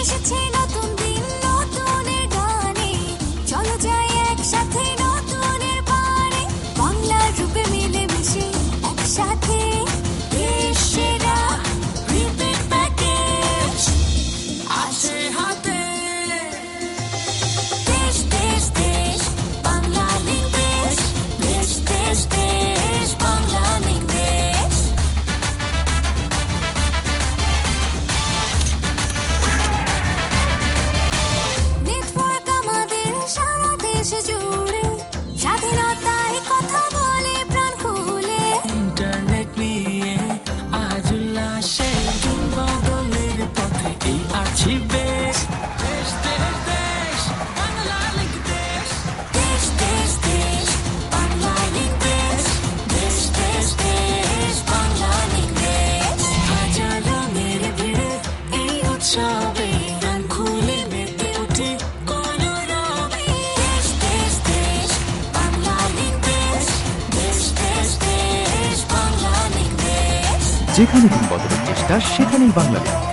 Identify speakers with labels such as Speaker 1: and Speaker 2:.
Speaker 1: এসেছে নতুন দিন নতুনের গানে, চলো যাই একসাথে নতুনের পানে, বাংলার রূপে মিলে মিশে একসাথে দেশ সেরা প্রিপেড প্যাকেজ আছে হাতে। দেশ দেশ দেশ বাংলা লিঙ্ক দেশ, দেশ দেশ দেশ বাংলা লিঙ্ক দেশ। নেটওয়ার্ক আমাদের সারা দেশ জুড়ে, স্বাধীনতায় কথা বলে প্রাণ খুলে।
Speaker 2: ইন্টারনেট নিয়ে আজ উল্লাসে বদলের পথে এই আছি বেশ। দেশ দেশ দেশ বাংলা লিঙ্ক দেশ,
Speaker 1: দেশ দেশ দেশ বাংলা লিঙ্ক দেশ, দেশ দেশ দেশ বাংলা লিঙ্ক দেশ।
Speaker 2: হাজার রঙের ভিড়ে এই উৎসবে গান খুলে মেতে উঠি কোনো রবে।
Speaker 1: দেশ দেশ দেশ বাংলা লিঙ্ক দেশ, দেশ দেশ দেশ বাংলা লিঙ্ক দেশ।
Speaker 3: যেখানে দিন বদলের চেষ্টা সেখানেই বাংলাদেশ।